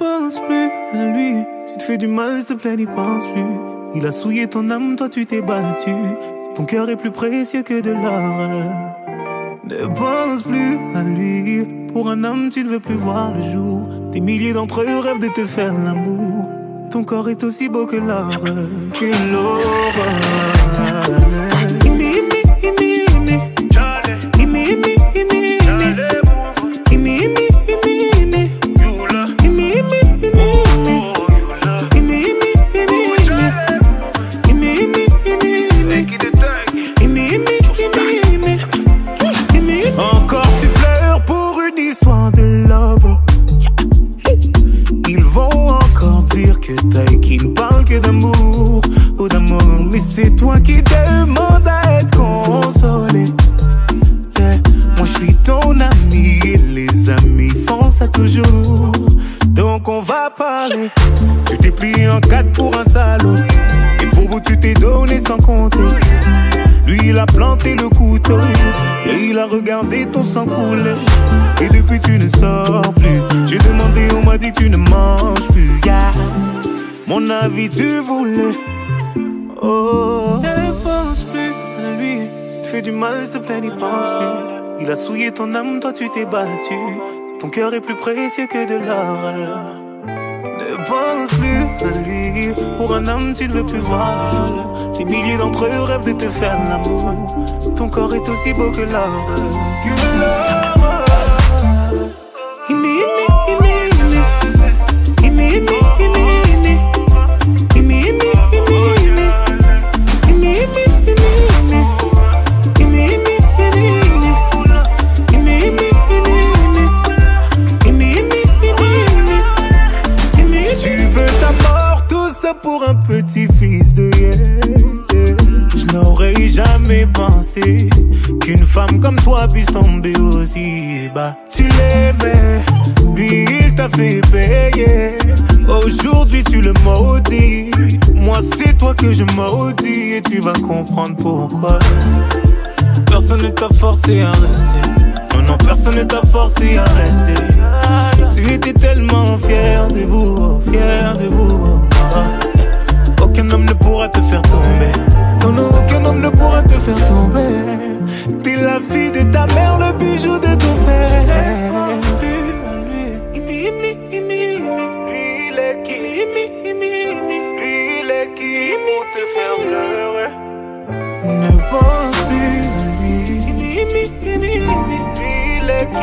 pense plus à lui. Tu te fais du mal, s'il te plaît, n'y pense plus. Il a souillé ton âme, toi tu t'es battu. Ton cœur est plus précieux que de l'or. Ne pense plus à lui. Pour un homme, tu ne veux plus voir le jour. Des milliers d'entre eux rêvent de te faire l'amour. Ton corps est aussi beau que l'or, que l'aurore. Encore tu pleures pour une histoire de love. Ils vont encore dire que t'as qui ne parle que d'amour ou d'amour. Mais c'est toi qui demandes à être consolé. Yeah. Moi je suis ton ami et les amis font ça toujours. Donc on va parler. Tu t'es plié en quatre pour un salaud. Et pour vous tu t'es donné sans compter. Lui il a planté le couteau et il a regardé ton sang couler. Et depuis tu ne sors plus. J'ai demandé, on m'a dit tu ne manges plus, yeah. Mon avis tu voulais. Oh, ne pense plus à lui. Tu te fais du mal, s'il te plaît, n'y pense plus. Il a souillé ton âme, toi tu t'es battu. Ton cœur est plus précieux que de l'or. Ne pense plus à lui. Pour un homme tu ne veux plus voir le jour. Des milliers d'entre eux rêvent de te faire l'amour. Ton corps est aussi beau que l'or. Que l'or. Pour un petit fils de je n'aurais jamais pensé qu'une femme comme toi puisse tomber aussi bas. Tu l'aimais, lui il t'a fait payer. Aujourd'hui tu le maudis. Moi c'est toi que je maudis. Et tu vas comprendre pourquoi. Personne ne t'a forcé à rester. Non, non, personne ne t'a forcé à rester. Tu étais tellement fier de vous, fier de vous. Aucun homme ne pourra te faire tomber. Non, non, aucun homme ne pourra te faire tomber. T'es la fille de ta mère, le bijou de ton père. Lui, il est qui? Lui, il est qui pour te faire pleurer? Ne pense plus à lui. Il est qui?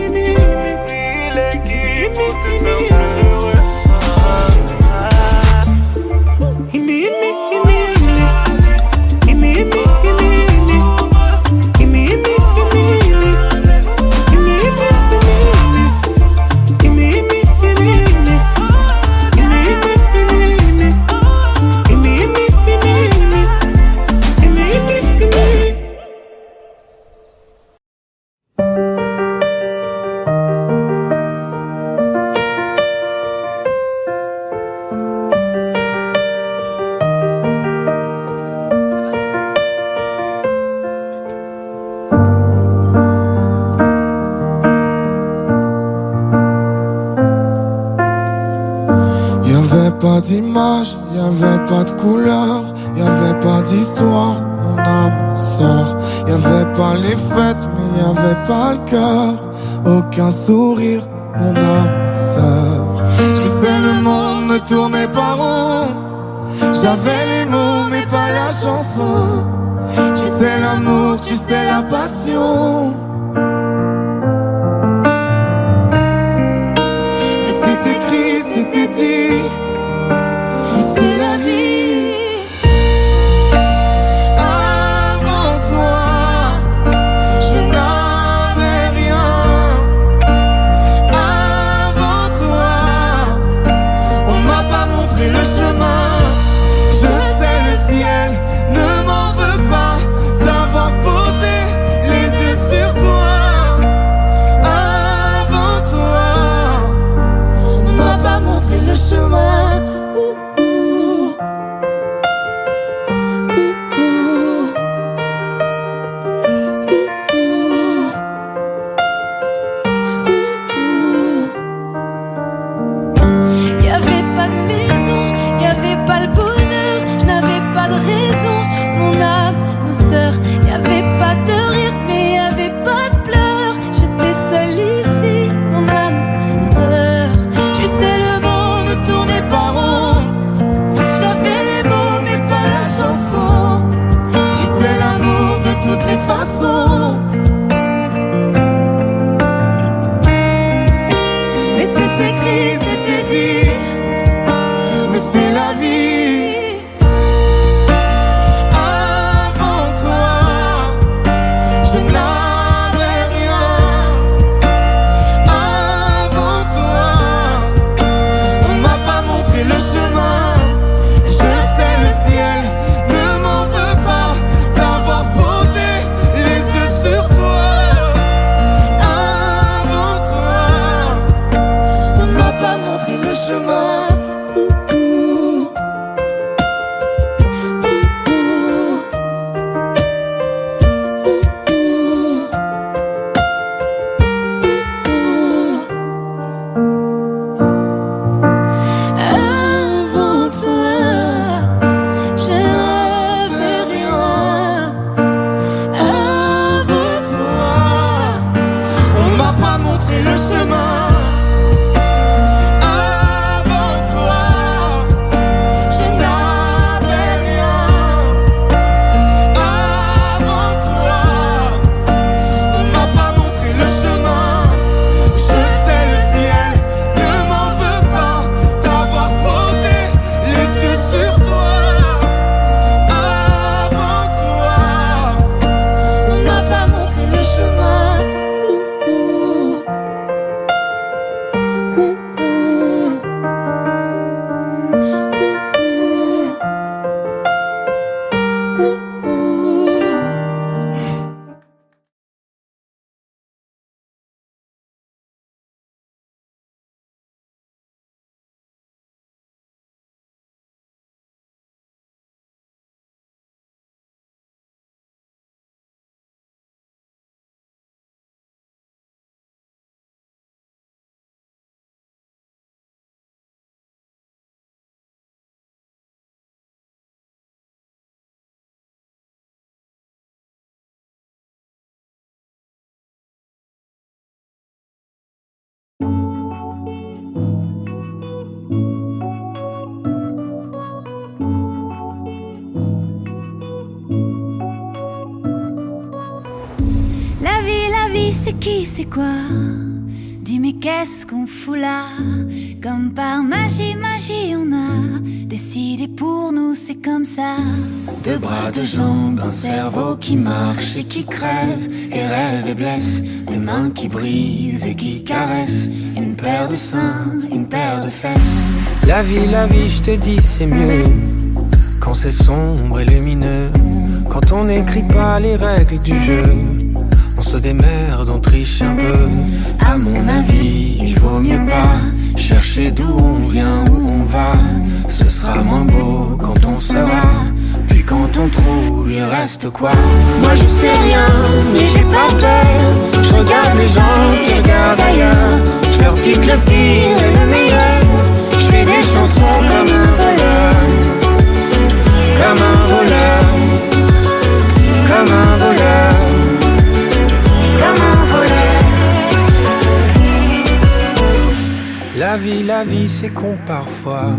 Il est qui pour te faire pleurer? Pas d'image, y'avait pas de couleur, y'avait pas d'histoire, mon âme sort. Y'avait pas les fêtes, mais y'avait pas le cœur. Aucun sourire, mon âme sort. Tu sais, le monde ne tournait pas rond. J'avais les mots, mais pas la chanson. Tu sais l'amour, tu sais la passion. Mais c'est écrit, c'était dit. C'est la vie. Avant toi, je n'avais rien. Avant toi, on m'a pas montré le chemin. Je sais le ciel ne m'en veut pas d'avoir posé les yeux sur toi. le chemin. Avant toi, je n'avais rien. Avant toi, on m'a pas montré le chemin. Je sais le ciel ne m'en veut pas d'avoir posé les yeux sur toi. Avant toi, on m'a pas montré le chemin. La vie, c'est qui, c'est quoi? Dis mais qu'est-ce qu'on fout là? Comme par magie, on a décidé pour nous, c'est comme ça. Deux bras, deux jambes, un cerveau qui marche et qui crève, et rêve et blesse, des mains qui brisent et qui caressent, une paire de seins, une paire de fesses. La vie, je te dis c'est mieux quand c'est sombre et lumineux, quand on n'écrit pas les règles du jeu. On se démerde, on triche un peu. À mon avis, il vaut mieux pas chercher d'où on vient, où on va. Ce sera moins beau quand on saura. Puis quand on trouve, il reste quoi? Moi je sais rien, mais j'ai pas peur. Je regarde les gens qui regardent ailleurs. Je leur pique le pire et le meilleur. Je fais des chansons comme un voleur. Comme un voleur. Comme un voleur. Comme un voleur. La vie, c'est con parfois.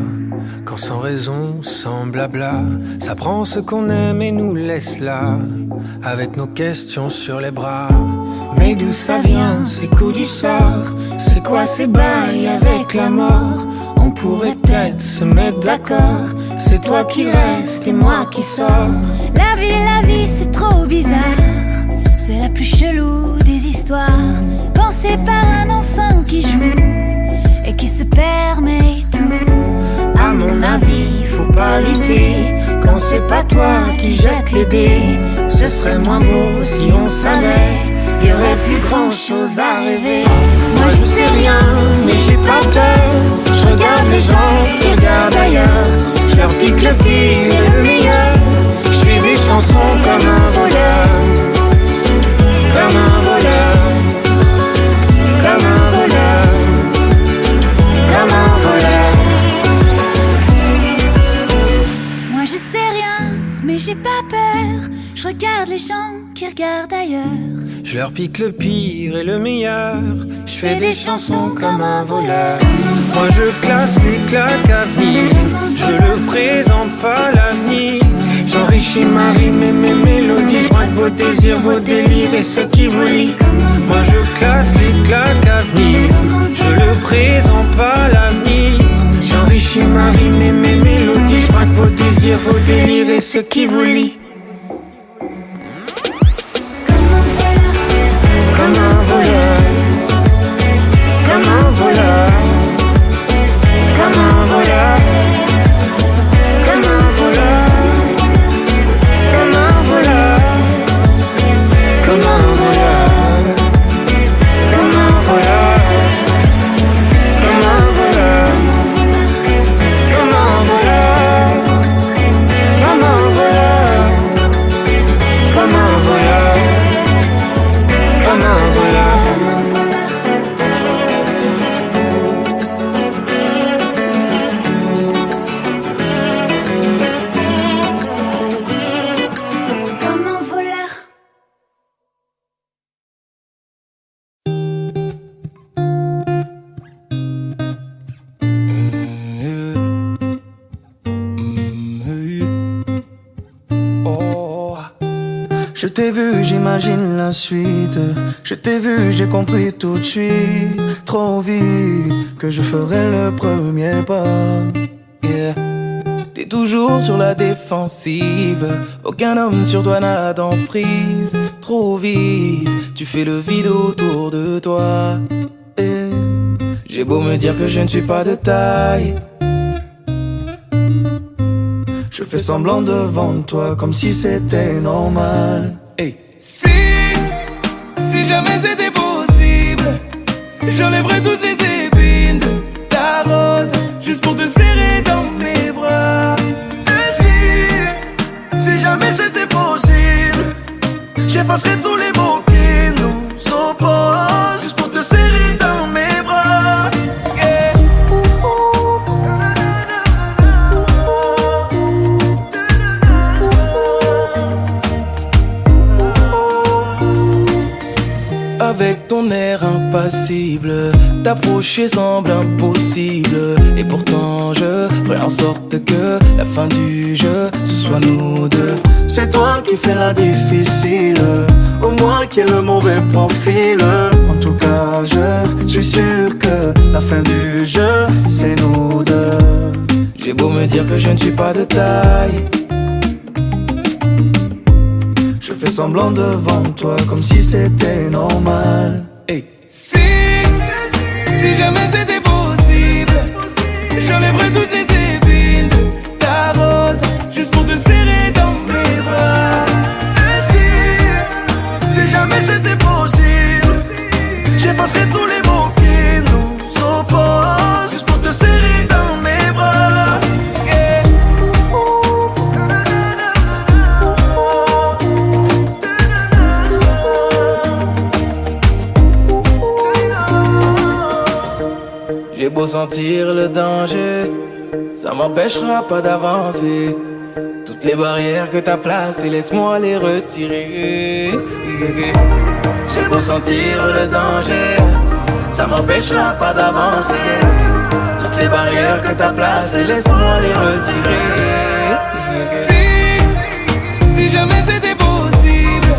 Quand sans raison, sans blabla, ça prend ce qu'on aime et nous laisse là, avec nos questions sur les bras. Mais d'où ça vient, ces coups du sort? C'est quoi ces bails avec la mort? On pourrait peut-être se mettre d'accord. C'est toi qui restes et moi qui sors. La vie, c'est trop bizarre. C'est la plus chelou des histoires, pensée par un enfant qui joue et qui se permet tout. À mon avis, faut pas lutter quand c'est pas toi qui jette les dés. Ce serait moins beau si on savait, y aurait plus grand chose à rêver. Moi je sais rien, mais j'ai pas peur. Je regarde les gens qui regardent ailleurs. Je leur pique le pire et le meilleur. Je fais des chansons comme un voleur. Comme un voleur. Comme un voleur. Comme un voleur. Moi je sais rien, mais j'ai pas peur. Je regarde les gens qui regardent ailleurs. Je leur pique le pire et le meilleur. Je fais des chansons comme un voleur. Moi je classe les claques à venir. Je le présente pas l'avenir. J'enrichis ma rime et mes mélodies. Je braque vos désirs, vos délires et ceux qui vous lient. Moi je classe les claques à venir. Je le présente pas l'avenir. J'enrichis ma rime et mes mélodies. Je braque vos désirs, vos délires et ceux qui vous lient. Comme un voleur. Comme un voleur. Comme un voleur. Comme un voleur. Comme un voleur. Comme un voleur. Comme un voleur. Comme un voleur. Comme un voleur. Comme un voleur. Je t'ai vu, j'imagine la suite. Je t'ai vu, j'ai compris tout de suite. Trop vite que je ferai le premier pas. Yeah. T'es toujours sur la défensive. Aucun homme sur toi n'a d'emprise. Trop vite, tu fais le vide autour de toi. Et j'ai beau me dire que je ne suis pas de taille, je fais semblant devant toi comme si c'était normal. Hey. Si jamais c'était possible, j'enlèverais toutes les épines de ta rose, juste pour te serrer dans mes bras. Et si jamais c'était possible, j'effacerais tous les mots qui nous opposent, juste pour te serrer dans mes bras. Yeah. Avec ton air impassible, t'approcher semble impossible. Et pourtant je ferai en sorte que la fin du jeu, ce soit nous deux. C'est toi qui fais la difficile, ou moi qui ai le mauvais profil. En tout cas je suis sûr que la fin du jeu, c'est nous deux. J'ai beau me dire que je ne suis pas de taille, je fais semblant devant toi comme si c'était normal. Hey. Si jamais c'était possible, j'enlèverais toutes les épines de ta rose, juste pour te serrer dans mes bras. Et si jamais c'était possible, j'effacerais tous les mots qui nous opposent, juste pour te serrer dans mes bras. J'ai beau sentir le danger, ça m'empêchera pas d'avancer. Toutes les barrières que t'as placées, laisse-moi les retirer. J'ai beau sentir le danger, ça m'empêchera pas d'avancer. Toutes les barrières que t'as placées, laisse-moi les retirer. Si jamais c'était possible,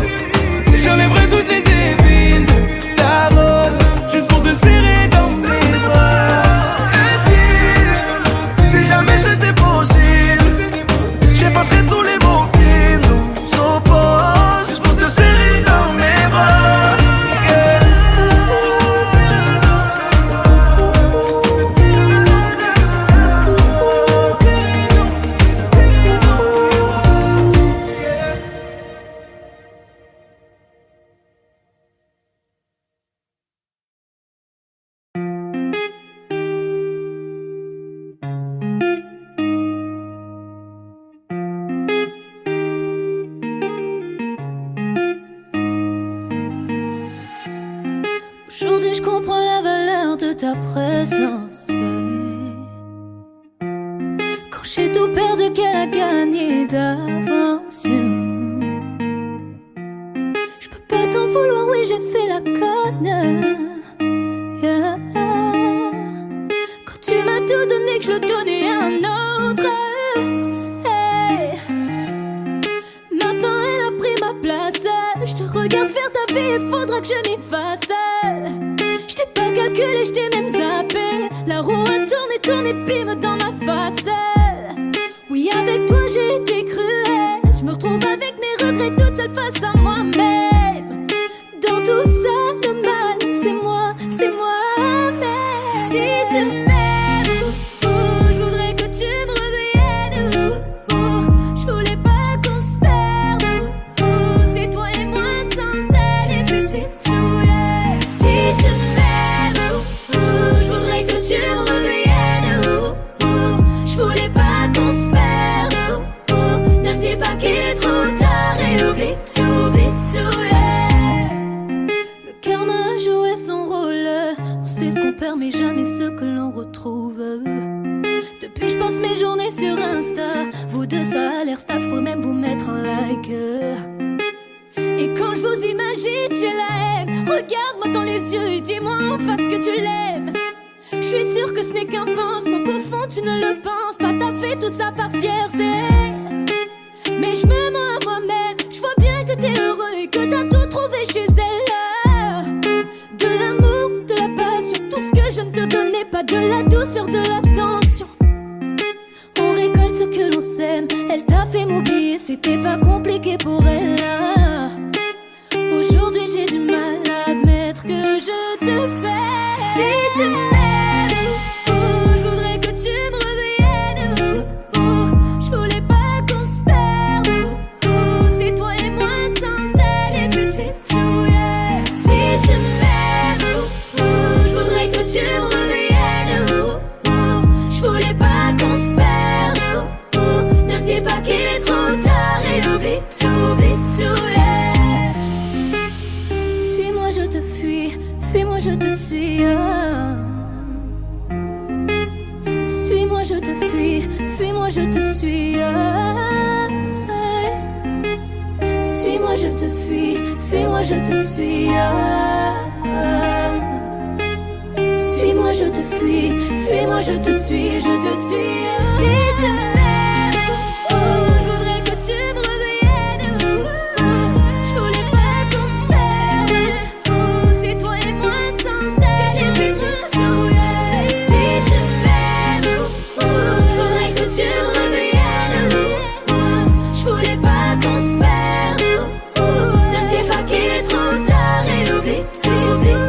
j'enlèverais toutes les épines de ta rose, juste pour te serrer dans mes bras. Si jamais c'était possible, j'effacerais tous les mots qui nous opposent, juste pour te serrer dans mes bras. Aujourd'hui je comprends la valeur de ta présence. Quand j'ai tout perdu, qu'elle a gagné d'avance. Je peux pas t'en vouloir, oui j'ai fait la conne. Yeah. Quand tu m'as tout donné, que je le donnais à un autre. Hey. Maintenant elle a pris ma place. Je te regarde faire ta vie, il faudra que je m'y fasse. Je t'ai pas calculé, je t'ai même zappé. La roue a tourné, pime dans ma face. Oui, avec toi j'ai été cruelle. Je me retrouve avec mes regrets toute seule face à moi-même. Dans tout ça, le mal, c'est moi-même. Si tu m'aimes, je voudrais que tu me reviennes. Je voulais pas qu'on se perde. C'est toi et moi sans elle, et puis c'est tout. Yeah. Si tu m'aimes, je voudrais que tu me reviennes. Je voulais pas qu'on se perde. Ne me dis pas qu'il est trop tard et oublie tout, yeah. Le karma a joué son rôle. On sait ce qu'on perd mais jamais ce que l'on retrouve. Depuis je passe mes journées sur Insta. Vous deux ça a l'air stable, je pourrais même vous mettre un like. Et quand je vous imagine, j'ai la haine. Regarde-moi dans les yeux et dis-moi en face que tu l'aimes. Je suis sûre que ce n'est qu'un pansement, qu'au fond tu ne le penses pas. T'as fait tout ça par fierté, mais je me mens à moi-même. Je vois bien que t'es heureux et que t'as tout trouvé chez elle. De l'amour, de la passion, tout ce que je ne te donnais pas, de la douceur, de l'attention. On récolte ce que l'on sème. Elle t'a fait m'oublier, c'était pas compliqué pour elle. Aujourd'hui j'ai du mal à admettre que je te fais. Si tu m'aimes, je voudrais que tu me reviennes. Je voulais pas qu'on se perde. C'est toi et moi sans elle, et puis c'est tout, yeah. Si tu m'aimes, je voudrais que tu me reviennes. Je voulais pas qu'on se perde. Ne me dis pas qu'il est trop tard et oublie tout, yeah. Suis-moi, je te fuis, fuis-moi, je te suis. Suis-moi, je te fuis, fuis-moi, je te suis. Suis-moi, je te fuis, fuis-moi, je te suis. Suis-moi, je te fuis, fuis-moi, je te suis, je te suis. Si tu m'aimes, je voudrais que tu me reviennes. Je voulais pas qu'on se perde. C'est toi et moi sans elle, et puis c'est tout, yeah. Si tu m'aimes, je voudrais que tu me reviennes. Je voulais pas qu'on se perde. Ne me dis pas qu'il est trop tard et oublie tout, yeah.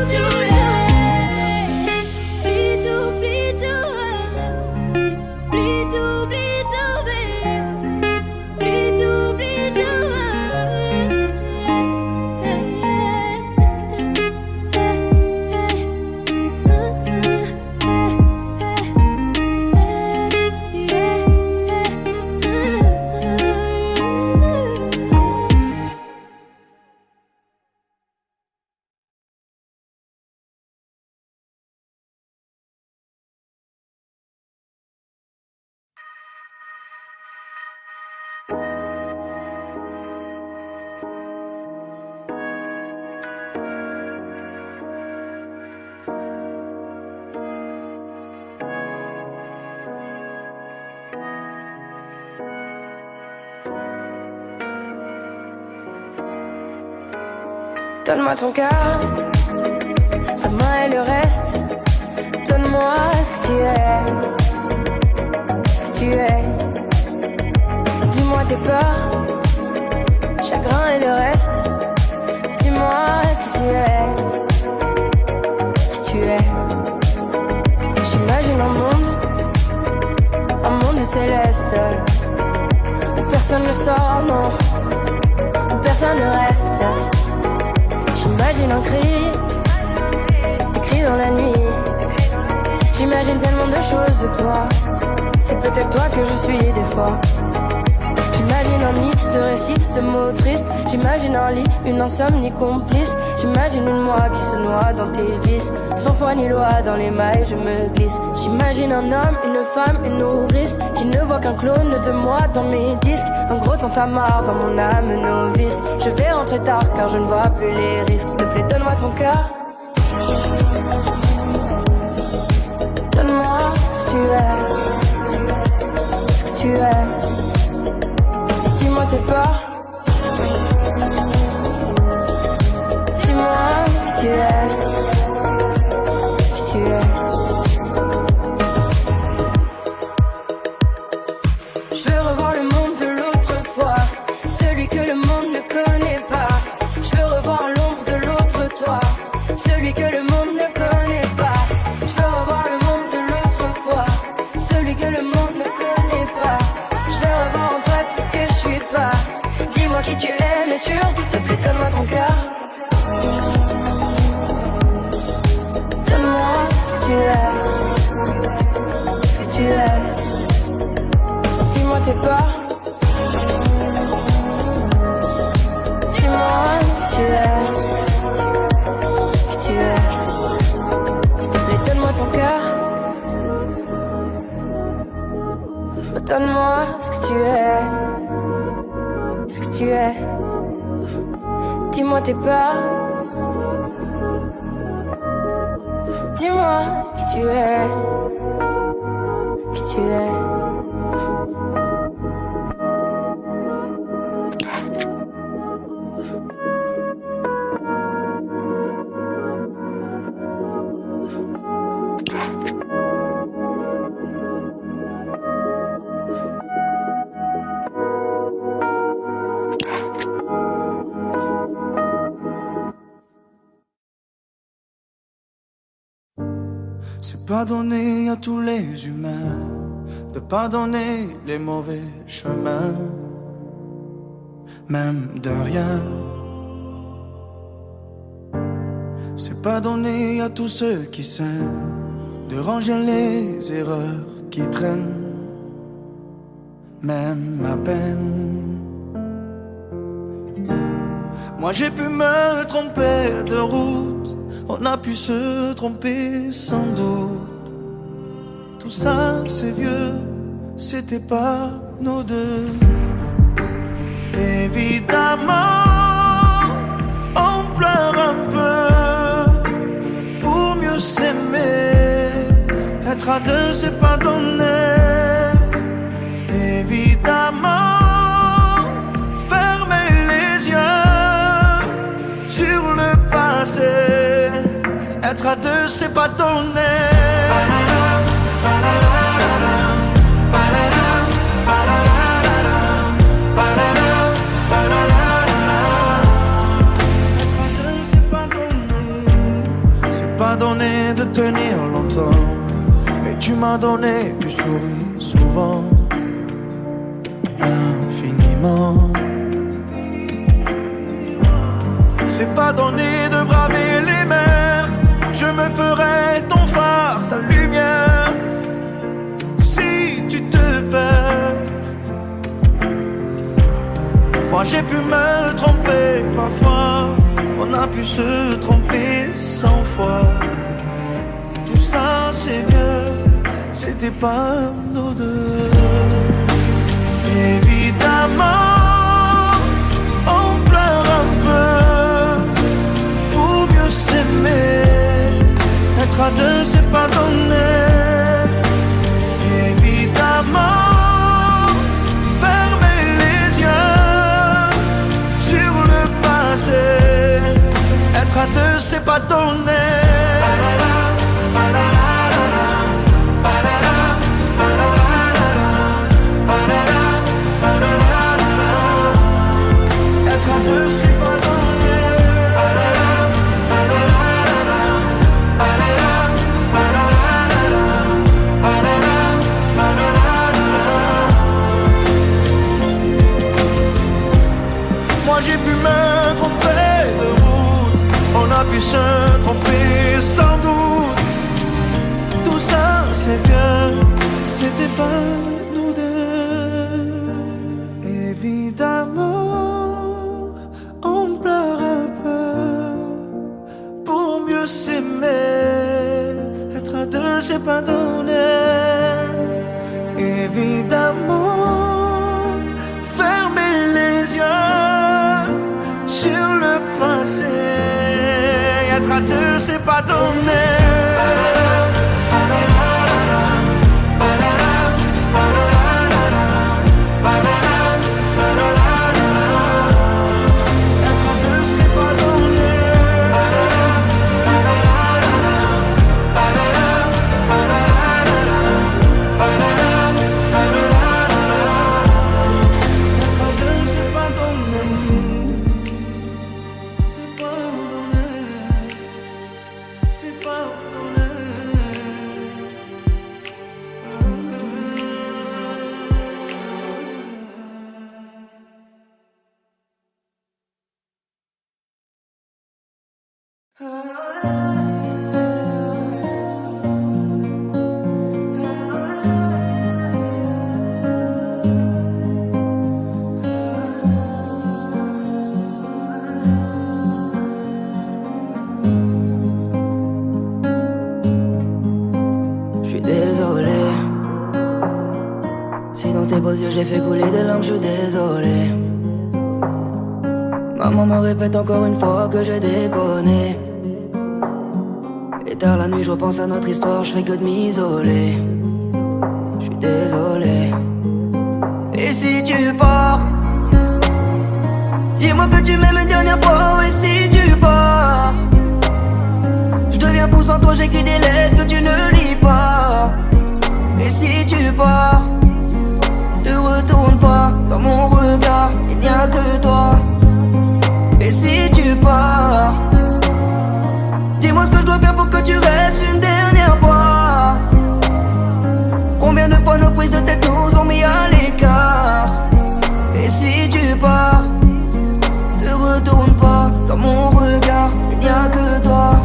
Donne-moi ton cœur, ta main et le reste. Donne-moi ce que tu es, ce que tu es. Dis-moi tes peurs, chagrin et le reste. Dis-moi qui tu es, qui tu es. J'imagine un monde céleste, où personne ne sort, non, où personne ne reste. J'imagine un cri, des cris dans la nuit. J'imagine tellement de choses de toi. C'est peut-être toi que je suis des fois. J'imagine un nid de récits, de mots tristes. J'imagine un lit, une insomnie complice. J'imagine une moi qui se noie dans tes vices. Sans foi ni loi, dans les mailles je me glisse. J'imagine un homme, une femme, une nourrice qui ne voit qu'un clone de moi dans mes disques. Un gros tintamarre dans mon âme novice. Je vais rentrer tard car je ne vois plus les risques. S'il te plaît, donne-moi ton cœur. Donne-moi ce que tu es, ce que tu es. Dis-moi tes peurs. Dis-moi qui tu es, qui tu es. Je veux revoir le monde de l'autre fois, celui que le monde ne connaît pas. Je veux revoir l'ombre de l'autre toi, celui que le monde ne connaît pas. Je veux revoir le monde de l'autre fois, celui que le monde ne connaît pas. Je veux revoir en toi tout ce que je suis pas. Dis-moi qui tu es, mais surtout s'il te plaît, donne-moi ton cœur. Donne-moi ce que tu es, ce que tu es. Dis-moi tes peurs. Dis-moi qui tu es, qui tu es. S'il te plaît, donne-moi ton cœur. Donne-moi ce que tu es, ce que tu es. Dis-moi tes peurs. Dis-moi qui tu es, qui tu es. C'est pas donné à tous les humains de pardonner les mauvais chemins, même de rien. C'est pas donné à tous ceux qui s'aiment de ranger les erreurs qui traînent, même à peine. Moi j'ai pu me tromper de route, on a pu se tromper sans doute. Tout ça c'est vieux, c'était pas nous deux. Évidemment, on pleure un peu pour mieux s'aimer. Être à deux c'est pas donné. Évidemment, fermer les yeux sur le passé. Être à deux c'est pas donné. C'est pas donné de tenir longtemps, mais tu m'as donné du sourire souvent, infiniment. C'est pas donné de braver les mers, je me ferai ton phare, ta lumière, si tu te perds. Moi j'ai pu me tromper parfois, on a pu se tromper 100 fois. Tout ça c'est vieux, c'était pas nous deux. Évidemment, on pleure un peu pour mieux s'aimer. Être à deux c'est pas donné. Évidemment, fermer les yeux sur le passé. Être à deux c'est pas donné. Être à deux c'est pas donné. Moi j'ai pu me tromper de route, on a pu se tromper sans doute. Tout ça c'est vieux, c'était pas nous deux. Évidemment, on pleure un peu pour mieux s'aimer. Être à deux c'est pas donné. Évidemment, fermer les yeux sur le passé. Être à deux c'est pas donné. J'ai fait couler des larmes, je suis désolé. Maman me répète encore une fois que j'ai déconné. Et tard la nuit je repense à notre histoire, je fais que de m'isoler. Je suis désolé. Et si tu pars, dis-moi que tu m'aimes une dernière fois. Et si tu pars, je deviens fou sans toi, j'écris des lettres que tu ne lis pas. Et si tu pars, te retourne pas, dans mon regard, il n'y a que toi. Et si tu pars, dis-moi ce que je dois faire pour que tu restes une dernière fois. prises de tête nous ont mis à l'écart. Et si tu pars, te retourne pas, dans mon regard, il n'y a que toi.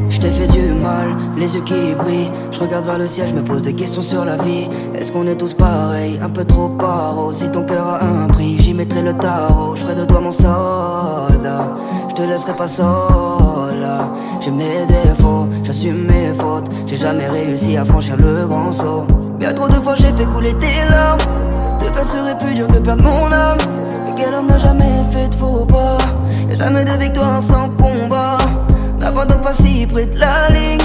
Je t'ai fait du mal, les yeux qui brillent. Je regarde vers le ciel, je me pose des questions sur la vie. Est-ce qu'on est tous pareils, un peu trop paro? Si ton cœur a un prix, j'y mettrai le tarot. Je ferai de toi mon soldat, je te laisserai pas seul. J'ai mes défauts, j'assume mes fautes. J'ai jamais réussi à franchir le grand saut. Bien trop de fois j'ai fait couler tes larmes. Te perdre serait plus dur que perdre mon âme. Mais quel homme n'a jamais fait de faux pas? Y'a jamais de victoire sans combat. N'abandonne pas si près de la ligne.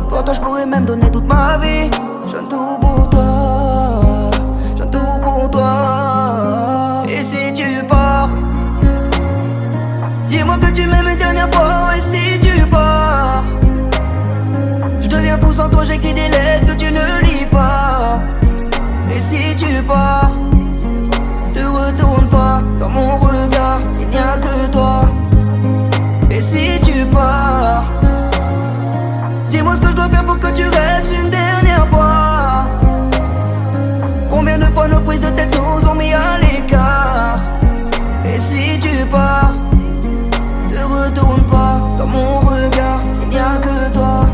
Pour toi je pourrais même donner toute ma vie. Je donne tout pour toi, je donne tout pour toi. Et si tu pars, dis-moi que tu m'aimes une dernière fois. Et si tu pars, je deviens fou sans toi, j'écris des lettres que tu ne lis pas. Et si tu pars, te retourne pas, dans mon regard, il n'y a que toi. Et si tu pars, dis-moi ce que je dois faire pour que tu restes une dernière fois. Combien de fois nos prises de tête nous ont mis à l'écart. Et si tu pars, te retourne pas, dans mon regard, il n'y a que toi.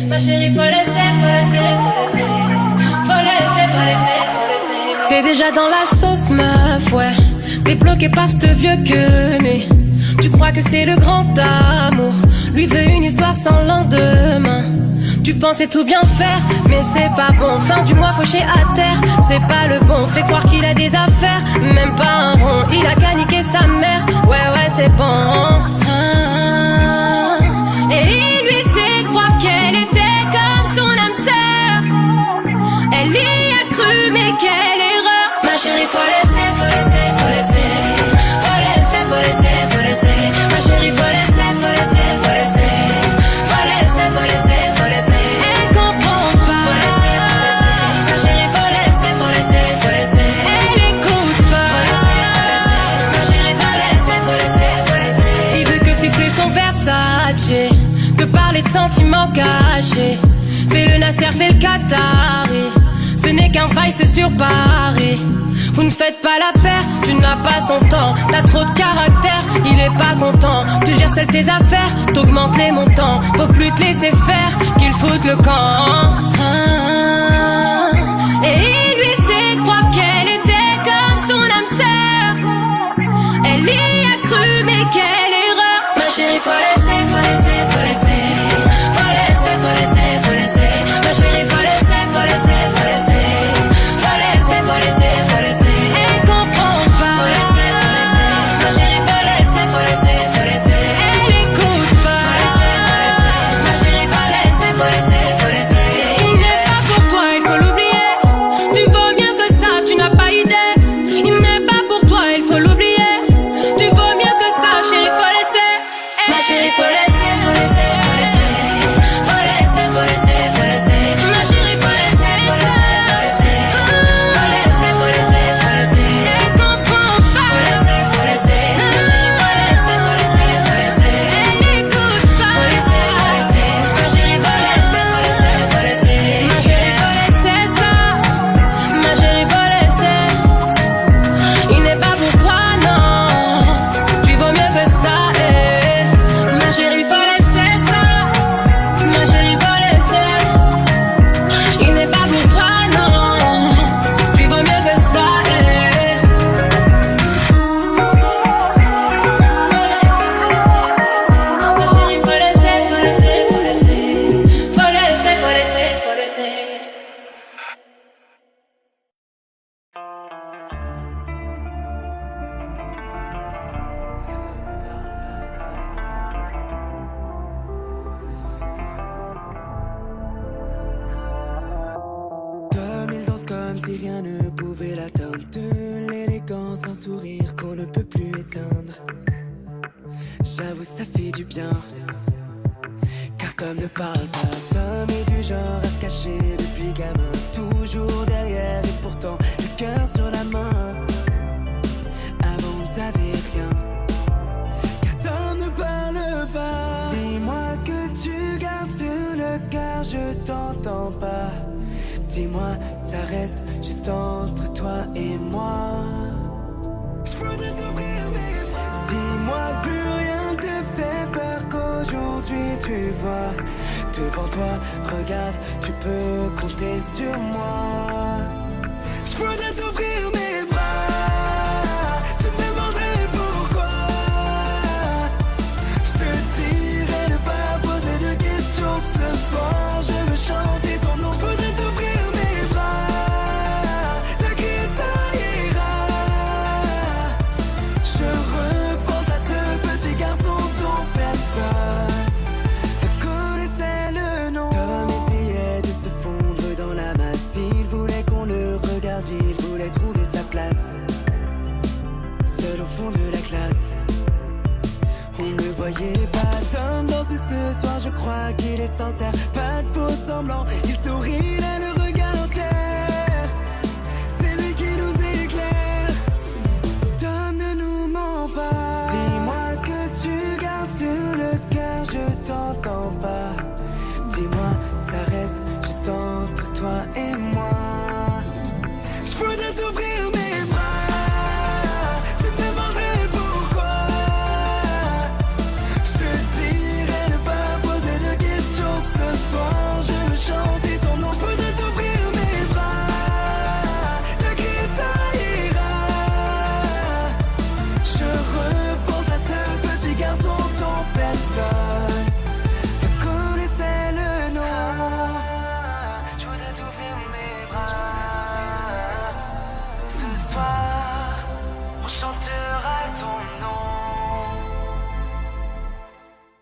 Ma chérie, faut laisser, faut laisser, faut laisser. Faut laisser, faut laisser, faut laisser. T'es déjà dans la sauce, meuf, ouais. T'es bloqué par ce vieux que mais tu crois que c'est le grand amour. Lui veut une histoire sans lendemain. Tu pensais tout bien faire, mais c'est pas bon. Fin du mois fauché à terre, c'est pas le bon. Fais croire qu'il a des affaires, même pas un rond. Il a qu'à niquer sa mère, ouais ouais c'est bon. Et il lui faisait croire qu'elle était comme son âme sœur. Elle y a cru, mais quelle erreur. Ma chérie, faut laisser, faut laisser, faut laisser. Faut laisser, faut laisser, faut laisser. Ma chérie, faut laisser, faut laisser, faut laisser. Faut laisser, faut laisser, faut laisser. Elle comprend pas. Faut laisser, faut laisser. Ma chérie, faut laisser, faut laisser, faut laisser. Elle écoute pas. Faut laisser, faut laisser. Ma chérie, faut laisser, faut laisser, faut laisser. Il veut que siffler son Versace, que parler de sentiments cachés. Fais le Nasser, fais le Qatari. Ce n'est qu'un vice sur Paris. Vous ne faites pas la paire, tu n'as pas son temps. T'as trop de caractère, il est pas content. Tu gères seul tes affaires, t'augmentes les montants. Faut plus te laisser faire, qu'il foute le camp. Et il lui faisait croire qu'elle était comme son âme sœur. Elle y a cru, mais quelle erreur. Ma chérie, faut laisser, faut laisser, faut laisser. Faut laisser, faut laisser, faut laisser. Ma chérie, faut laisser, faut laisser, faut laisser. Faut laisser, faut laisser, faut laisser. Elle comprend pas. Faut laisser, faut laisser. Ma chérie, faut laisser, faut laisser, faut laisser. Elle écoute pas. Faut laisser, faut laisser. Ma chérie, faut laisser, faut laisser, faut laisser. danse comme si rien ne pouvait l'atteindre. De l'élégance, un sourire qu'on ne peut plus éteindre. J'avoue ça fait du bien. Car comme ne parle pas, Tom est du genre à se cacher depuis gamin. Toujours derrière et pourtant le cœur sur la main. Avant on ne savait rien. Car Tom ne parle pas. Dis-moi ce que tu gardes sur le cœur, je t'entends pas. Dis-moi, ça reste juste entre toi et moi. Dis-moi que plus rien te fait peur, qu'aujourd'hui tu vois. Devant toi, regarde, tu peux compter sur moi. Je voudrais t'ouvrir mes bras, je te demanderai pourquoi. Je te dirai de pas poser de questions ce soir. Je veux chanter ton nom, faudrait t'ouvrir mes bras. De qui ça ira? Je repense à ce petit garçon dont personne ne connaissait le nom. Tom essayait de se fondre dans la masse. Il voulait qu'on le regarde, il voulait trouver sa place. Seul au fond de la classe, on ne voyait pas Tom danser ce soir. Je crois qu'il est sincère, pas de faux semblants. Il sourit, il a le regard clair. C'est lui qui nous éclaire. Tom ne nous ment pas. Dis-moi ce que tu gardes sur le cœur, je t'entends pas. Dis-moi, ça reste juste entre toi et moi. Je voudrais t'ouvrir mes bras, je te demanderai pourquoi. Je te dirai de pas poser de questions ce soir. Je veux chanter ton nom, faudrait t'ouvrir mes bras. De qui ça ira? Je repense à ce petit garçon dont personne ne connaissait le nom. Je voudrais t'ouvrir mes bras. Ce soir, on chantera ton nom.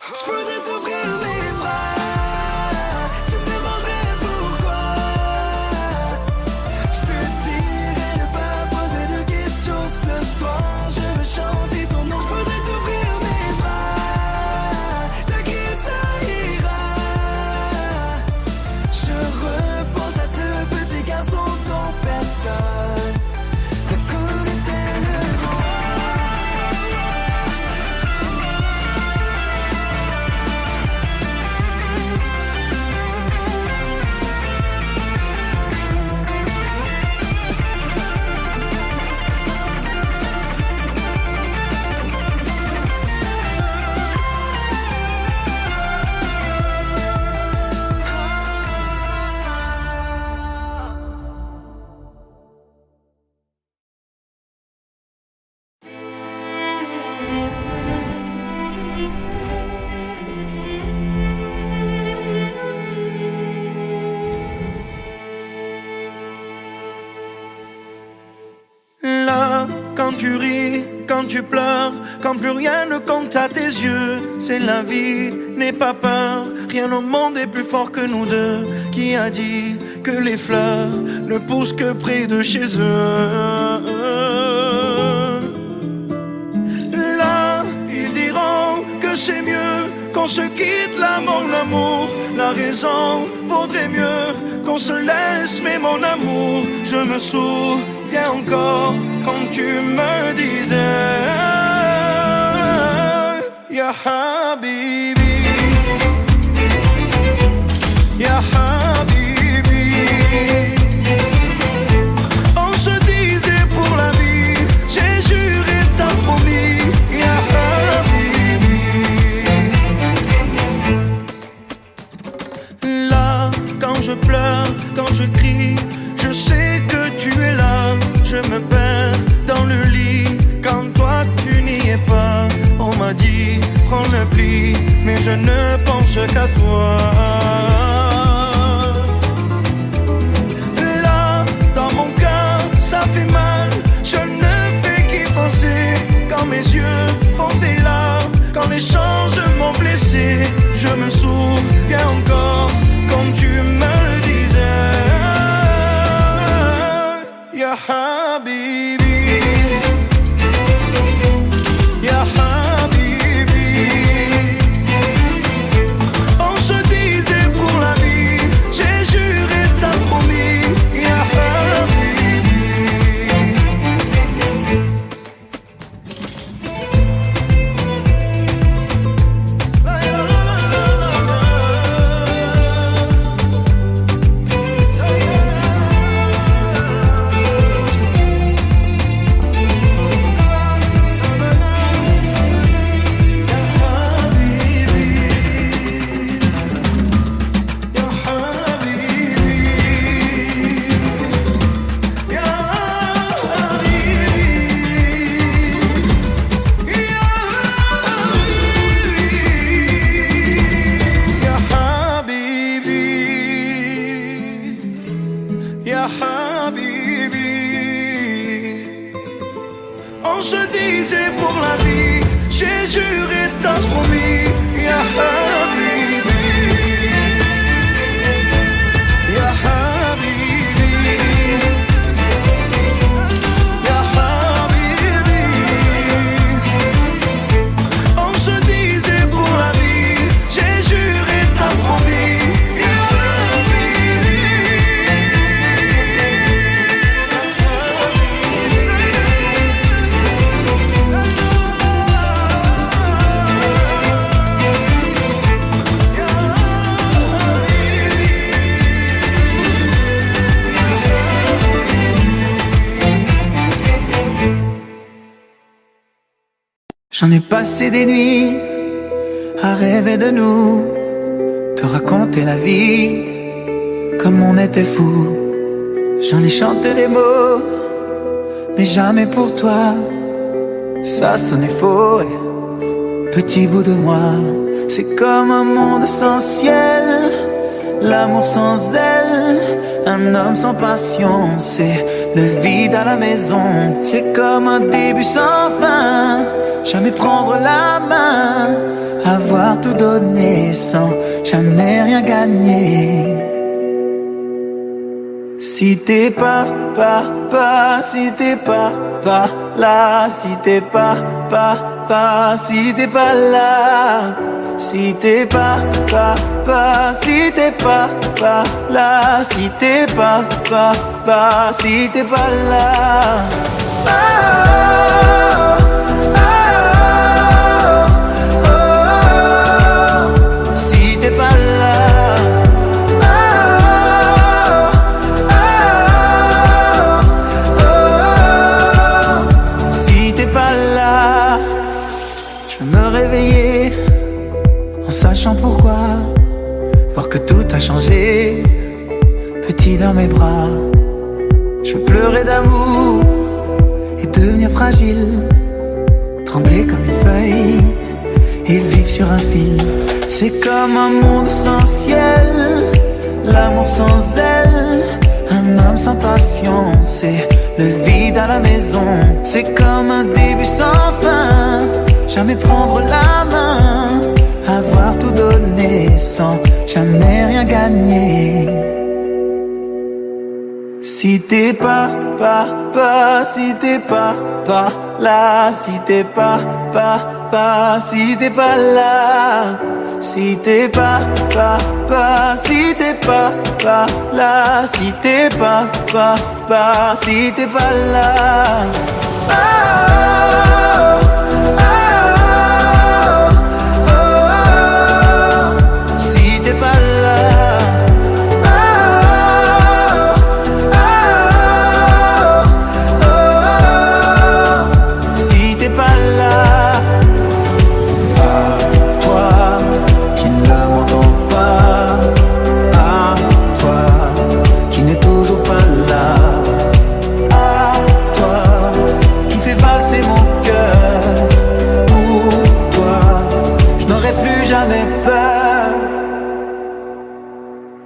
Je voudrais t'ouvrir mes bras, je te demanderai pourquoi. Je te dirai de pas poser de questions ce soir. Je veux chanter ton nom, faudrait t'ouvrir mes bras. De qui ça ira? Je repense à ce petit garçon dont personne ne connaissait le nom. Là, quand tu ris, quand tu pleures, quand plus rien ne compte à tes yeux, c'est la vie, n'aie pas peur, rien au monde est plus fort que nous deux. Qui a dit que les fleurs ne poussent que près de chez eux? Là, ils diront que c'est mieux qu'on se quitte là, mon amour. La raison vaudrait mieux qu'on se laisse, mais mon amour, je me souviens encore quand tu me disais Ya Habibi, Ya Habibi. On se disait pour la vie, j'ai juré, t'as promis Ya Habibi. Là, quand je pleure, quand je crie, je sais que tu es là. Je me perds dans le lit quand toi tu n'y es pas. On m'a dit prends le pli, mais je ne pense qu'à toi. Là, dans mon cœur, ça fait mal. Je ne fais qu'y penser quand mes yeux font des larmes, quand les choses m'ont blessé. Je me souviens encore quand tu me disais Ya Habibi. On se disait pour la vie, j'ai juré, t'as promis. Ya Habibi, Ya Habibi, Ya Habibi. On se disait pour la vie, j'ai juré, t'as promis. Ya Habibi. J'en ai passé des nuits à rêver de nous, te raconter la vie comme on était fous. J'en ai chanté des mots, mais jamais pour toi. Ça sonnait faux, petit bout de moi. C'est comme un monde sans ciel, l'amour sans aile, un homme sans passion. C'est le vide à la maison. C'est comme un début sans fin, jamais prendre la main, avoir tout donné sans jamais rien gagner. Si t'es pas si t'es pas là, si t'es pas si t'es pas là, si t'es pas si t'es pas là, si t'es pas si t'es pas là. Oh, oh, oh, oh, si t'es pas là. En sachant pourquoi, voir que tout a changé, petit dans mes bras. Je veux pleurer d'amour et devenir fragile, trembler comme une feuille et vivre sur un fil. C'est comme un monde sans ciel, l'amour sans aile, un homme sans passion. C'est le vide à la maison. C'est comme un début sans fin, jamais prendre la main, avoir tout donné sans jamais rien gagner. Si t'es pas si t'es pas là, si t'es pas si t'es pas là, si t'es pas si t'es pas là, si t'es pas si t'es pas là. Oh, oh, oh, si t'es pas là.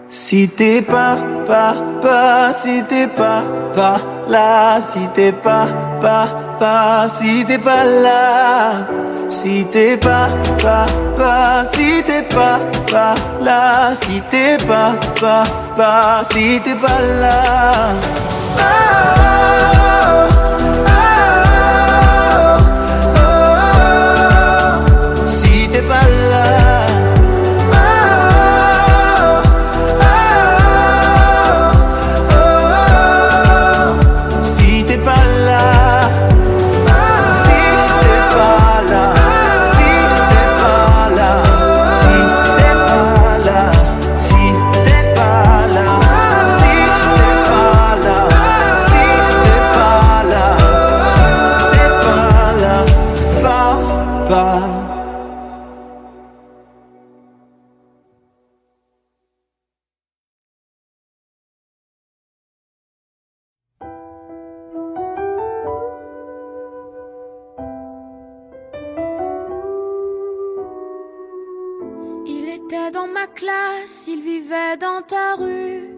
Si t'es pas si t'es pas là, si t'es pas si t'es pas là, si t'es pas si t'es pas là, si t'es pas si t'es pas là. Oh, oh, oh, oh, si t'es pas là. Il était dans ma classe, il vivait dans ta rue.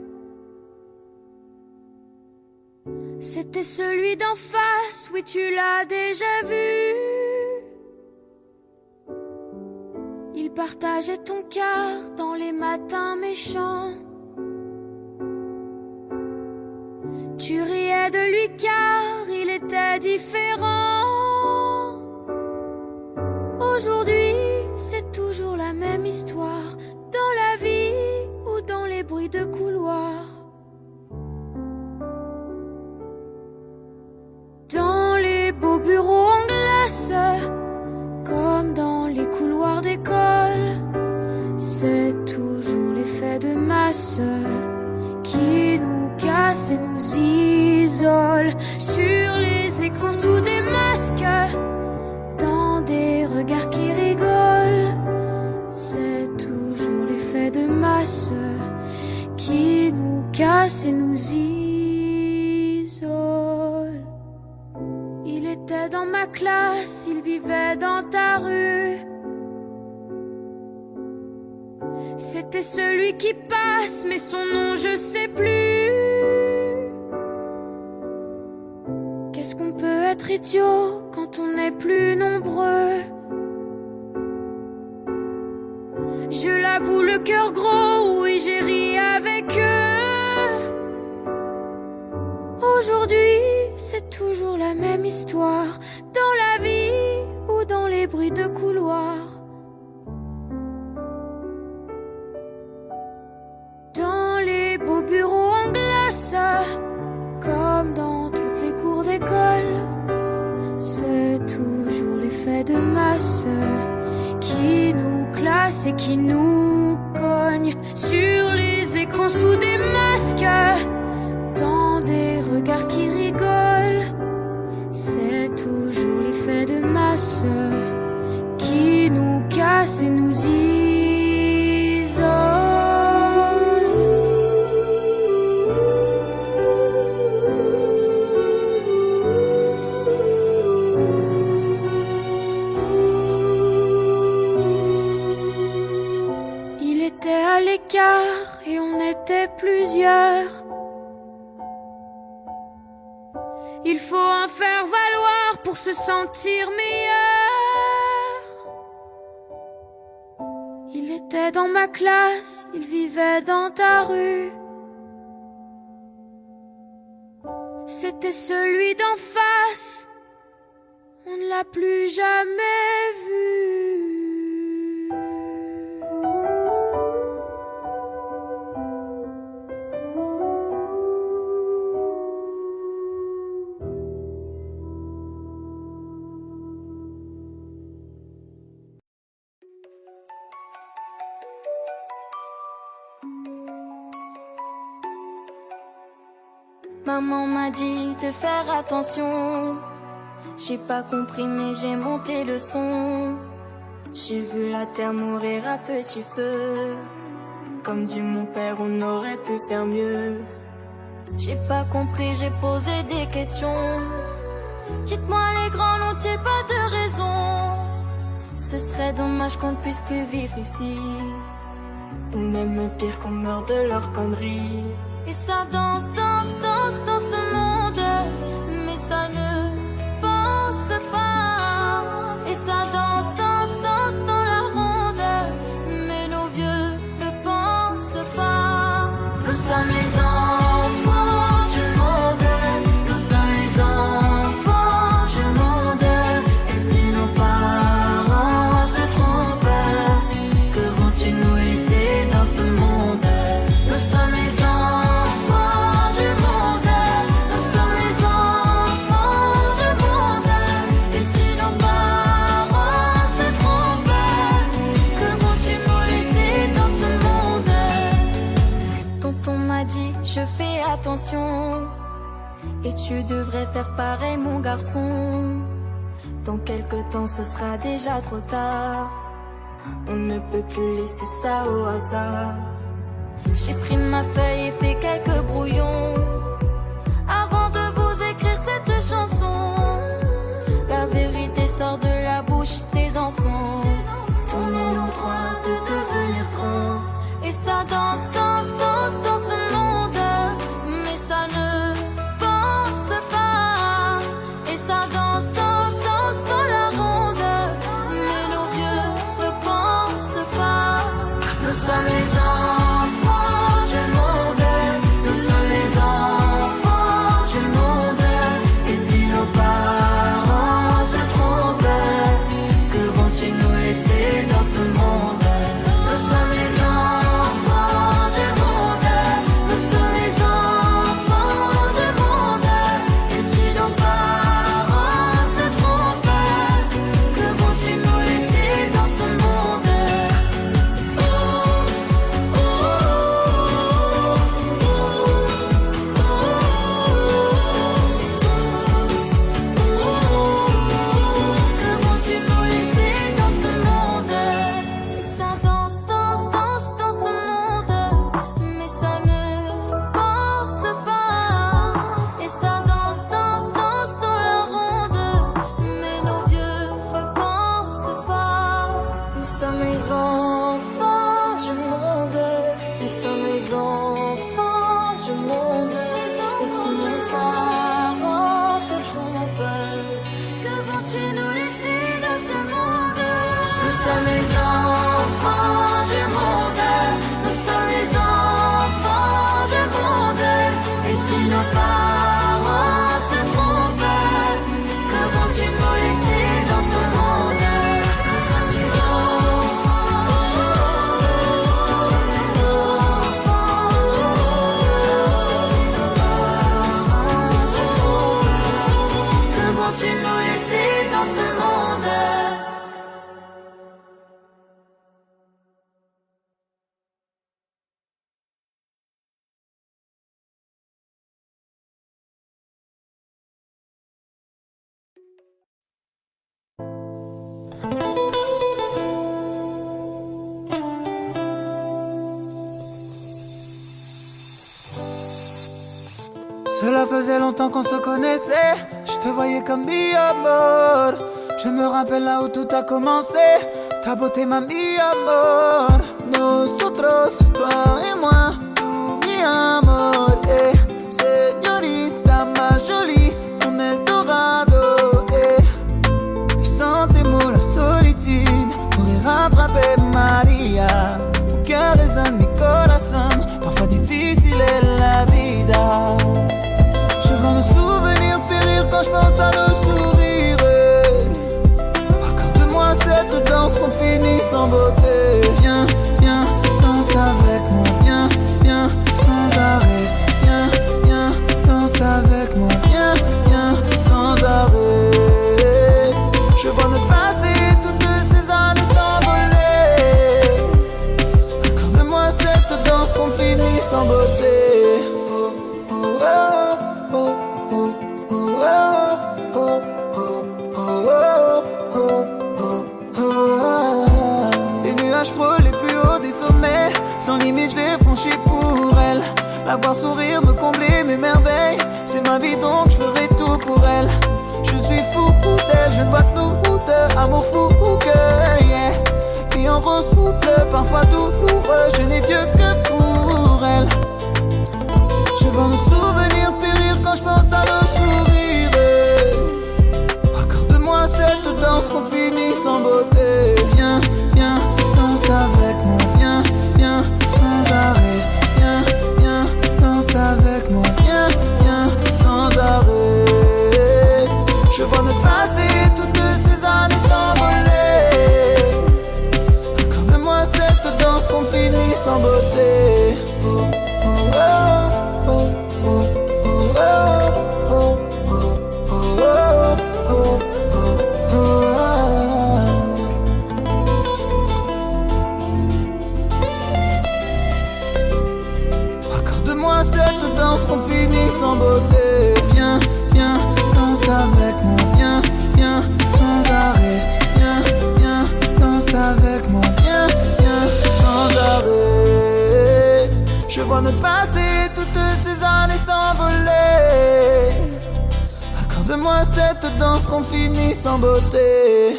C'était celui d'en face, oui tu l'as déjà vu. Il partageait ton cœur dans les matins méchants. Tu riais de lui car il était différent. Aujourd'hui, c'est toujours la même histoire, dans la vie ou dans les bruits de couloir. Dans les beaux bureaux en glace, comme dans les couloirs d'école, c'est toujours l'effet de masse qui nous casse et nous isole. Sur les écrans sous des masques, dans des regards qui rigolent, c'est toujours l'effet de masse qui nous casse et nous isole. Il était dans ma classe, il vivait dans ta rue. C'était celui qui passe, mais son nom je sais plus. Qu'est-ce qu'on peut être idiot quand on est plus nombreux? Je l'avoue, le cœur gros, oui j'ai ri avec eux. Aujourd'hui, c'est toujours la même histoire, dans la vie ou dans les bruits de couloir. Dans les beaux bureaux en glace, comme dans toutes les cours d'école, c'est toujours l'effet de masse qui nous classe et qui nous cogne. Sur les écrans sous des masques, dans des regards qui rigolent, c'est toujours l'effet de masse qui nous casse et nous isole. Il était à l'écart et on était plusieurs. Il faut en faire valoir pour se sentir meilleur. Il était dans ma classe, il vivait dans ta rue. C'était celui d'en face, on ne l'a plus jamais vu. Maman m'a dit de faire attention. J'ai pas compris mais j'ai monté le son. J'ai vu la terre mourir à petit feu. Comme dit mon père, on aurait pu faire mieux. J'ai pas compris, j'ai posé des questions. Dites-moi, les grands n'ont-ils pas de raison? Ce serait dommage qu'on ne puisse plus vivre ici, ou même pire qu'on meurt de leurs conneries. Et ça danse, danse, danse dans ce monde, mais ça ne pense pas. Et ça danse, danse, danse dans la ronde, mais nos vieux ne pensent pas. Nous sommes les enfants du monde, nous sommes les enfants du monde. Et si nos parents se trompent, que vont-ils nous laisser dans ce monde? Nous sommes les enfants du monde, nous sommes les enfants du monde. Et si nos parents se trompent, que vont-ils nous laisser dans ce monde? Tonton m'a dit, je fais attention, et tu devrais faire pareil mon garçon. Dans quelque temps ce sera déjà trop tard, on ne peut plus laisser ça au hasard. J'ai pris ma feuille et fait quelques brouillons avant de vous écrire cette chanson. La vérité sort de la bouche des enfants. Donnez-nous le droit de devenir grands. Et ça danse, danse, danse dans ce monde, mais ça ne pense Cela faisait longtemps qu'on se connaissait. Je te voyais comme mi amor. Je me rappelle là où tout a commencé. Ta beauté m'a mi amor. Nosotros, toi et moi, tout mi amor. Señorita más jolie, mon Eldorado. Et sans tes mots, la solitude pourrait rattraper Maria. Mon cœur résonne, mi corazón. Parfois difficile est la vida. Je vois nos souvenirs périr quand je pense à nos sourires. Accorde-moi cette danse qu'on finit sans beauté. Viens, viens, danse avec moi. Viens, viens, sans arrêt. Viens, viens, danse avec moi. Viens, viens, sans arrêt. Je vois notre passé, toutes ces années s'envoler. Accorde-moi cette danse qu'on finit sans beauté. Les nuages frôlent les plus hauts des sommets. Sans limite je l'ai franchi pour elle. La voir sourire, me combler mes merveilles. C'est ma vie donc je ferai tout pour elle. Je suis fou d'elle, je ne vois que nous deux. Amour fou que yeah. Vie en rose souple, parfois douloureux. Je n'ai Dieu que pour elle. Je vois nos souvenirs périr quand je pense à nos sourires. Accorde-moi cette danse qu'on finit sans beauté. Viens, viens, danse avec moi. Viens, viens, sans arrêt. Viens, viens, danse avec moi. Viens, viens, sans arrêt. Je vois notre passé, toutes ces années s'envoler. Accorde-moi cette danse qu'on finit sans beauté. Oh, oh, oh, oh. Accorde-moi cette danse qu'on finit sans beauté. Viens, viens, danse avec moi. Viens, viens, sans arrêt. Viens, viens, danse avec moi. Viens, viens, sans arrêt. Je vois notre passé, toutes ces années s'envoler. Accorde-moi cette danse qu'on finit sans beauté.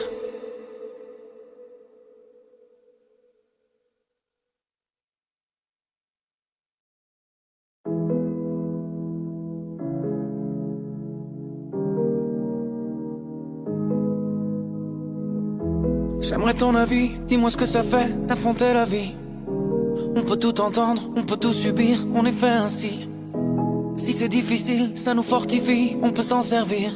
J'aimerais ton avis, dis-moi ce que ça fait d'affronter la vie. On peut tout entendre, on peut tout subir, on est fait ainsi. Si c'est difficile, ça nous fortifie, on peut s'en servir.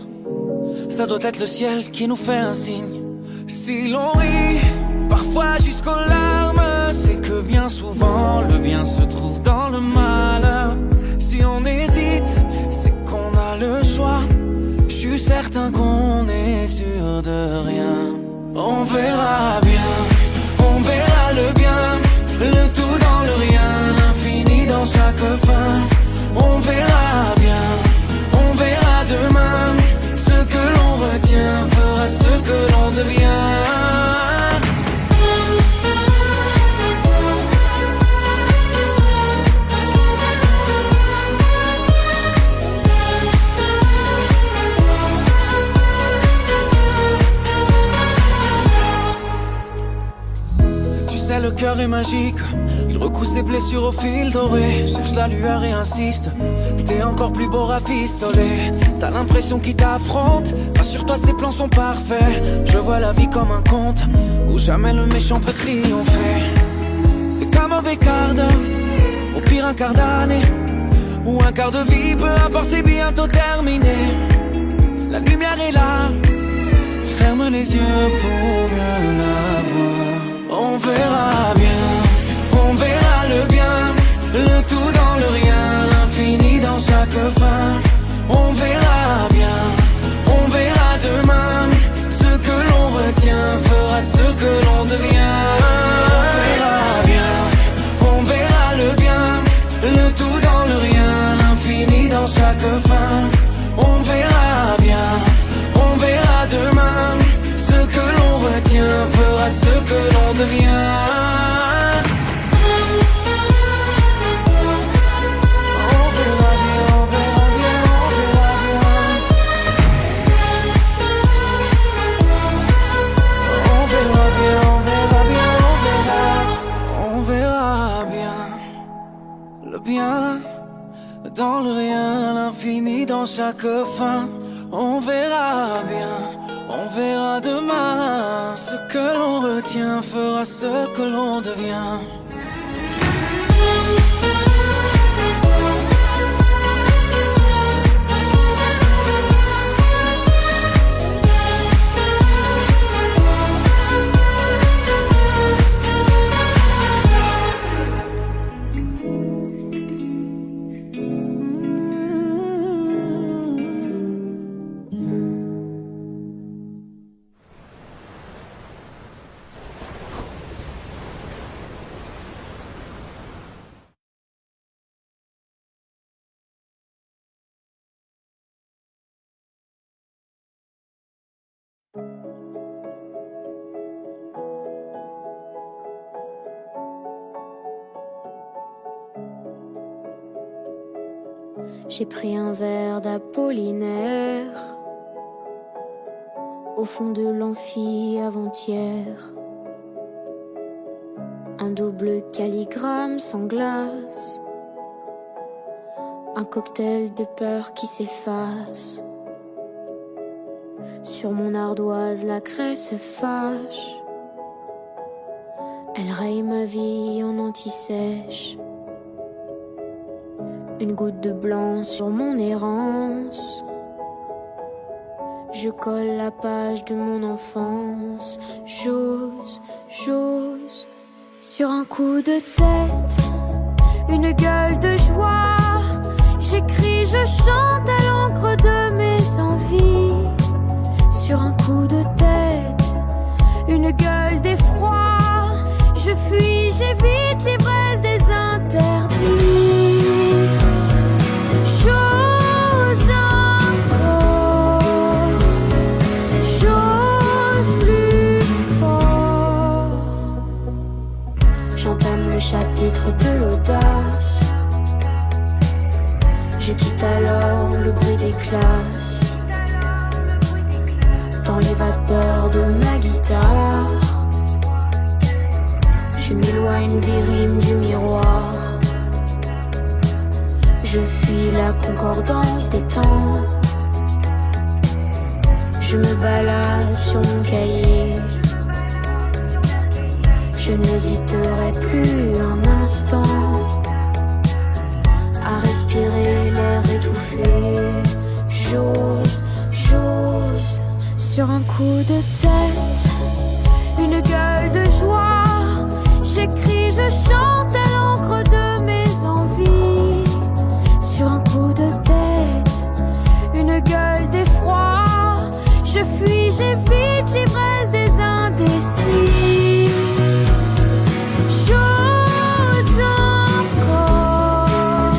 Ça doit être le ciel qui nous fait un signe. Si l'on rit, parfois jusqu'aux larmes, c'est que bien souvent le bien se trouve dans le mal. Si on hésite, c'est qu'on a le choix. Je suis certain qu'on est sûr de rien. On verra bien, on verra le bien, le tout dans le rien, l'infini dans chaque fin. On verra bien, on verra demain. Ce que l'on retient fera ce que l'on devient. Le cœur est magique, il recoue ses blessures au fil doré. Cherche la lueur et insiste, t'es encore plus beau rafistolé. T'as l'impression qu'il t'affronte, rassure-toi ses plans sont parfaits. Je vois la vie comme un conte, où jamais le méchant peut triompher. C'est qu'un mauvais quart d'heure, au pire un quart d'année, ou un quart de vie, peu importe c'est bientôt terminé. La lumière est là, ferme les yeux pour mieux la voir. On verra bien, on verra le bien, le tout dans le rien, l'infini dans chaque fin. On verra bien, on verra demain. Ce que l'on retient fera ce que l'on devient. On verra bien, on verra le bien, le tout dans le rien, l'infini dans chaque fin. On verra bien, on verra demain. Ce que l'on retient fera ce que l'on devient. On verra bien, on verra bien. dans le rien, l'infini dans chaque fin. On verra bien, on verra demain. Ce que l'on retient fera ce que l'on devient. J'ai pris un verre d'Apollinaire au fond de l'amphi avant-hier. Un double calligramme sans glace, un cocktail de peur qui s'efface. Sur mon ardoise la craie se fâche, elle raye ma vie en anti-sèche. Une goutte de blanc sur mon errance, je colle la page de mon enfance. J'ose, sur un coup de tête, une gueule de joie. J'écris, je chante à l'encre de mes envies. Sur un coup de tête, une gueule d'effroi. Je fuis, j'évite l'ivresse des interdits. J'ose encore, j'ose plus fort. J'entame le chapitre de l'audace. Je quitte alors le bruit des classes. Dans les vapeurs de ma guitare, je m'éloigne des rimes du miroir. Je fuis la concordance des temps. Je me balade sur mon cahier. Je n'hésiterai plus un instant à respirer l'air étouffé. J'ose, sur un coup de tête, une gueule de joie. J'écris, je chante à l'encre de mes envies. Sur un coup de tête, une gueule d'effroi. Je fuis, j'évite l'ivresse des indécis. J'ose encore,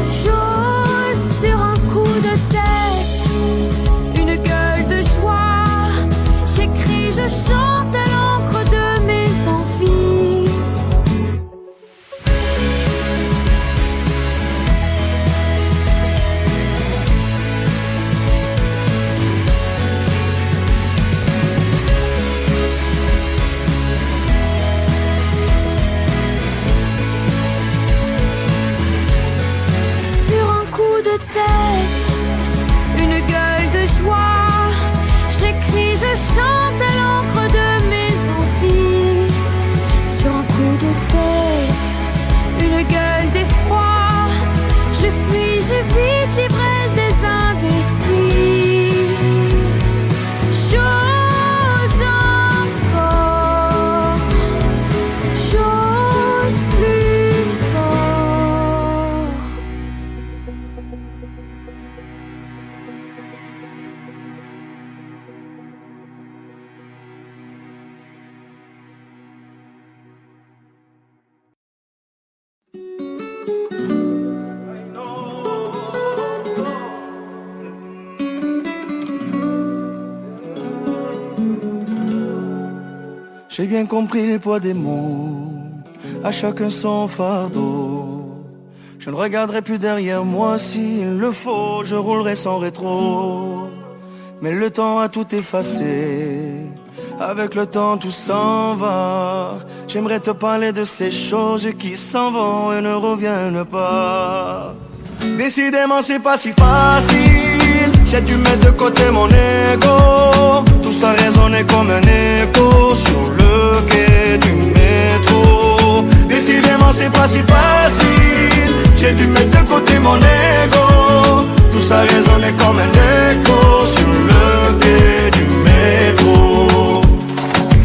j'ose sur un coup de tête, une gueule de joie. J'écris, je chante à l'encre de mes envies. Sur un coup de tête, une gueule de joie. J'écris, je chante à l'encre de mes envies. Sur un coup de tête, une gueule d'effroi. Je fuis, j'évite l'ivresse des indécis. J'ose encore, j'ose plus fort. J'ai bien compris le poids des mots, à chacun son fardeau. Je ne regarderai plus derrière moi s'il le faut, je roulerai sans rétro. Mais le temps a tout effacé, avec le temps tout s'en va. J'aimerais te parler de ces choses qui s'en vont et ne reviennent pas. Décidément c'est pas si facile. J'ai dû mettre de côté mon ego. Tout ça résonnait comme un écho sur le quai du métro. Décidément c'est pas si facile. J'ai dû mettre de côté mon ego. Tout ça résonnait comme un écho sur le quai du métro.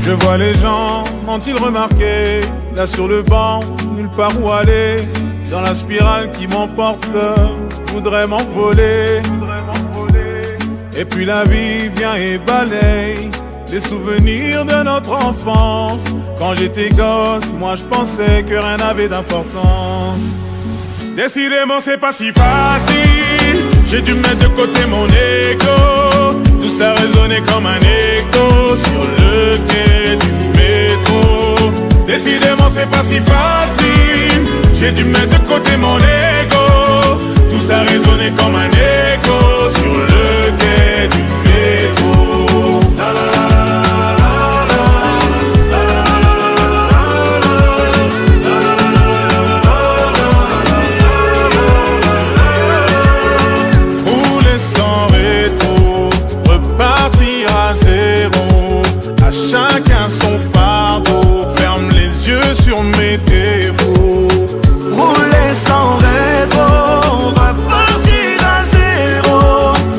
Je vois les gens, m'ont-ils remarqué? Là sur le banc, nulle part où aller. Dans la spirale qui m'emporte, je voudrais m'envoler. Et puis la vie vient et balaye les souvenirs de notre enfance. Quand j'étais gosse, moi je pensais que rien n'avait d'importance. Décidément c'est pas si facile. J'ai dû mettre de côté mon ego. Tout ça résonnait comme un écho sur le quai du métro. Décidément c'est pas si facile. J'ai dû mettre de côté mon ego. Tout ça résonnait comme un écho sur le quai du métro. La la la. Chacun son fardeau, ferme les yeux sur mes défauts. Rouler sans rétro, repartir à zéro.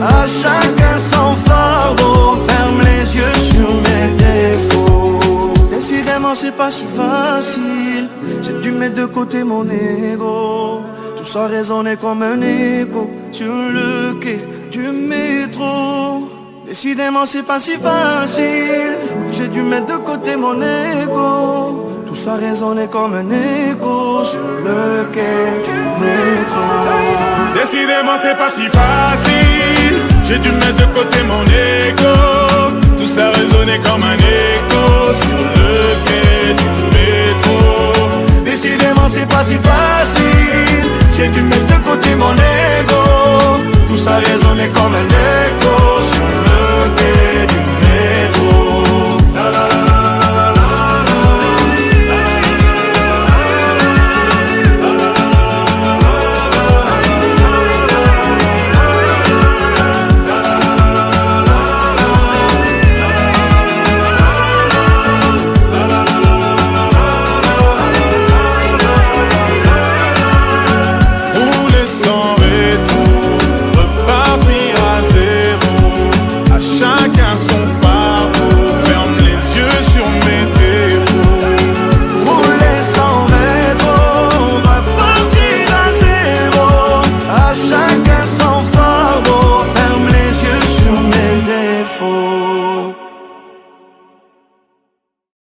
À chacun son fardeau, ferme les yeux sur mes défauts. Décidément c'est pas si facile. J'ai dû mettre de côté mon ego. Tout ça résonnait comme un écho sur le quai du métro. Décidément c'est pas si facile. J'ai dû mettre de côté mon ego. Tout ça résonnait comme un écho sur le quai du métro. Décidément c'est pas si facile. J'ai dû mettre de côté mon ego. Tout ça résonnait comme un écho sur le quai du métro. Décidément c'est pas si facile. J'ai dû mettre de côté mon ego. Tout ça résonnait comme un